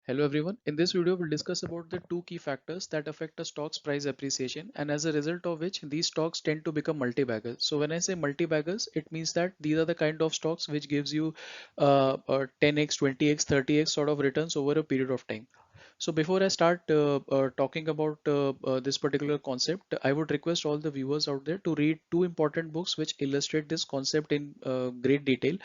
Hello everyone. In this video, we'll discuss about the two key factors that affect a stock's price appreciation and as a result of which these stocks tend to become multi-baggers. So when I say multi-baggers, it means that these are the kind of stocks which gives you 10x, 20x, 30x sort of returns over a period of time. So before I start talking about this particular concept, I would request all the viewers out there to read two important books which illustrate this concept in great detail.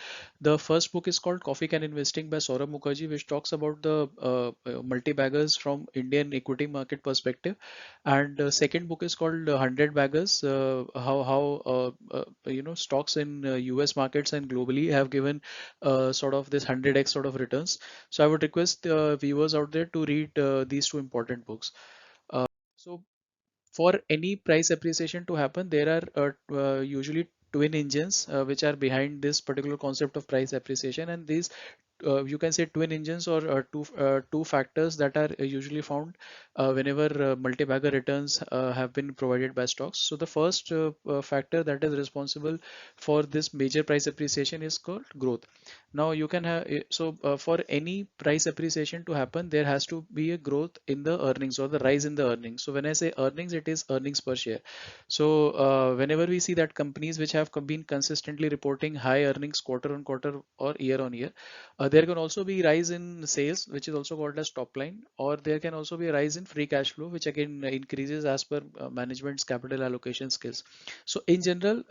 The first book is called Coffee Can Investing by Saurabh Mukherjee, which talks about the multi-baggers from Indian equity market perspective. And second book is called 100 Baggers, how stocks in US markets and globally have given sort of this 100x sort of returns. So I would request viewers out there to read these two important books. So for any price appreciation to happen, there are usually twin engines which are behind this particular concept of price appreciation, and these you can say twin engines or two factors that are usually found whenever multi-bagger returns have been provided by stocks. So the first factor that is responsible for this major price appreciation is called growth. Now you can have for any price appreciation to happen, there has to be a growth in the earnings or the rise in the earnings. So when I say earnings, it is earnings per share. So whenever we see that companies which have been consistently reporting high earnings quarter on quarter or year on year, there can also be rise in sales, which is also called as top line, or there can also be a rise in free cash flow, which again increases as per management's capital allocation skills. So in general,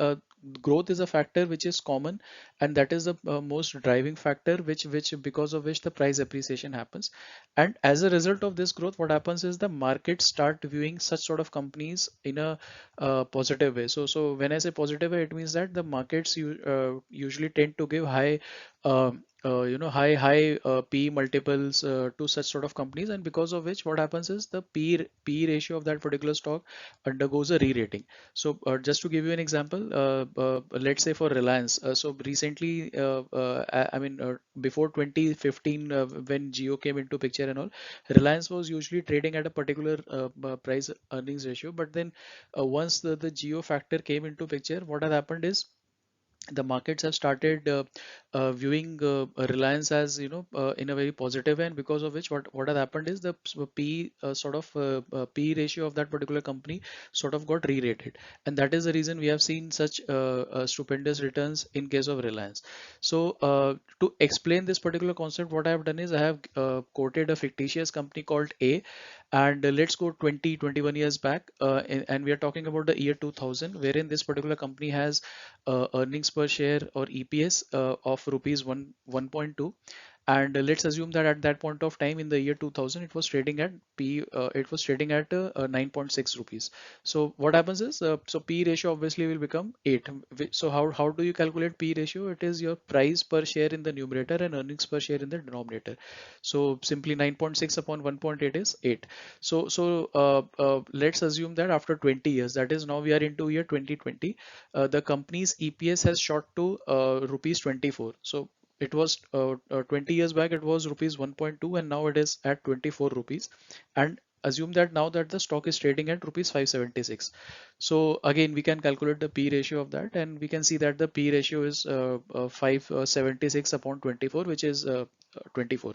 growth is a factor which is common, and that is the most driving factor which because of which the price appreciation happens. And as a result of this growth, what happens is the markets start viewing such sort of companies in a positive way. So when I say positive way, it means that the markets usually tend to give high high P multiples to such sort of companies, and because of which what happens is the P ratio of that particular stock undergoes a re-rating. So just to give you an example, let's say for Reliance. So recently, before 2015, when Jio came into picture and all, Reliance was usually trading at a particular price earnings ratio. But then once the Jio factor came into picture, what has happened is the markets have started viewing Reliance as in a very positive way, and because of which what has happened is the P P ratio of that particular company sort of got re-rated, and that is the reason we have seen such stupendous returns in case of Reliance. So to explain this particular concept, what I have done is I have quoted a fictitious company called A, and let's go 21 years back, and we are talking about the year 2000, wherein this particular company has earnings per share or EPS of rupees 1.2. And let's assume that at that point of time in the year 2000, it was trading at it was trading at 9.6 rupees. So what happens is, so P ratio obviously will become 8. So how do you calculate P ratio? It is your price per share in the numerator and earnings per share in the denominator. So simply 9.6 upon 1.8 is 8. So let's assume that after 20 years, that is now we are into year 2020, the company's EPS has shot to rupees 24. So it was 20 years back, it was rupees 1.2, and now it is at 24 rupees. And assume that now that the stock is trading at rupees 576. So again, we can calculate the P ratio of that, and we can see that the P ratio is 576 upon 24, which is 24.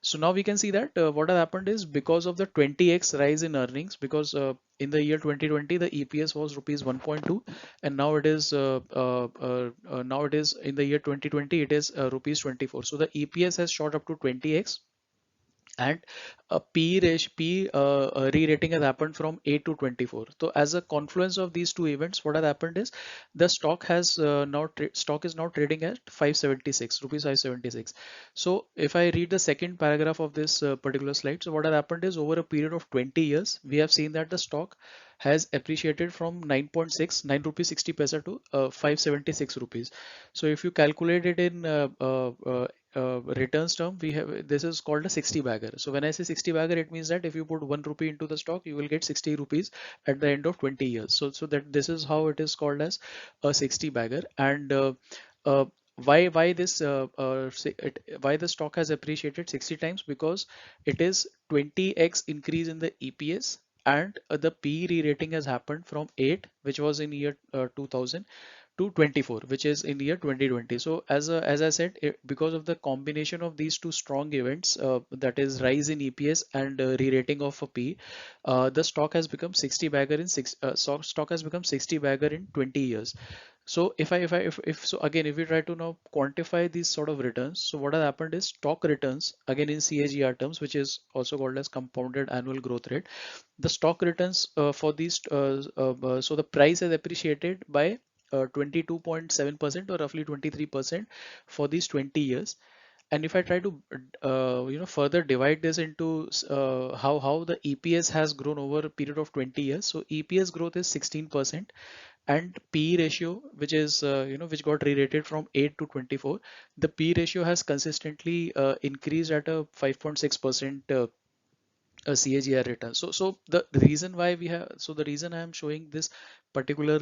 So now we can see that what has happened is because of the 20x rise in earnings, because in the year 2020 the EPS was rupees 1.2, and now it is now it is in the year 2020 it is rupees 24. So the EPS has shot up to 20x, and a P ratio, P re-rating has happened from 8 to 24. So as a confluence of these two events, what has happened is the stock has stock is now trading at 576 rupees 576. So if I read the second paragraph of this particular slide, so what has happened is over a period of 20 years, we have seen that the stock has appreciated from 9.6 9 rupees 60 paisa to 576 rupees. So if you calculate it in returns term, we have this is called a 60 bagger. So when I say 60 bagger, it means that if you put 1 rupee into the stock, you will get 60 rupees at the end of 20 years. So that this is how it is called as a 60 bagger. And uh, why this why the stock has appreciated 60 times? Because it is 20x increase in the EPS, and the P re-rating has happened from 8, which was in year 2000, to 24, which is in year 2020. So as I said, because of the combination of these two strong events, that is rise in EPS and re-rating of a P, the stock has become 60 bagger in stock has become 60 bagger in 20 years. So if so again, if we try to now quantify these sort of returns, so what has happened is stock returns again in CAGR terms, which is also called as compounded annual growth rate. The stock returns for these so the price has appreciated by 22.7% or roughly 23% for these 20 years. And if I try to further divide this into how the EPS has grown over a period of 20 years, so EPS growth is 16%, and PE ratio, which is which got re-rated from 8 to 24, the PE ratio has consistently increased at a 5.6% a CAGR return. So the reason why we have, so the reason I am showing this particular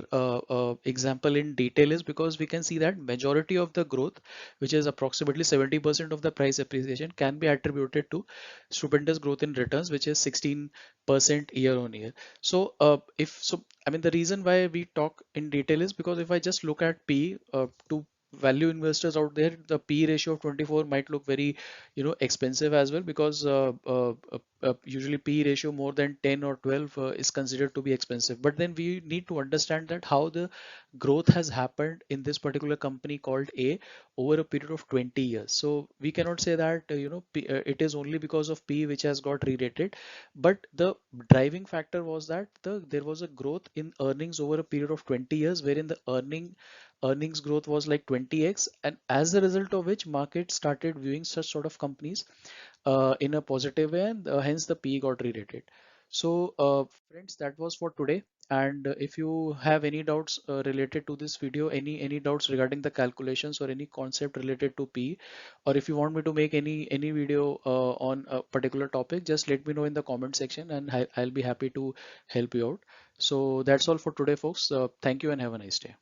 example in detail is because we can see that majority of the growth, which is approximately 70% of the price appreciation, can be attributed to stupendous growth in returns, which is 16% year on year. So if so, I mean, the reason why we talk in detail is because if I just look at P to value investors out there, the P ratio of 24 might look very expensive as well, because usually P ratio more than 10 or 12 is considered to be expensive. But then we need to understand that how the growth has happened in this particular company called A over a period of 20 years. So we cannot say that it is only because of P which has got re-rated, but the driving factor was that there was a growth in earnings over a period of 20 years, wherein the earnings growth was like 20x, and as a result of which market started viewing such sort of companies in a positive way, and hence the P got re-rated. So friends, that was for today. And if you have any doubts related to this video, any doubts regarding the calculations or any concept related to P, or if you want me to make any video on a particular topic, just let me know in the comment section, and I'll be happy to help you out. So that's all for today, folks. Thank you and have a nice day.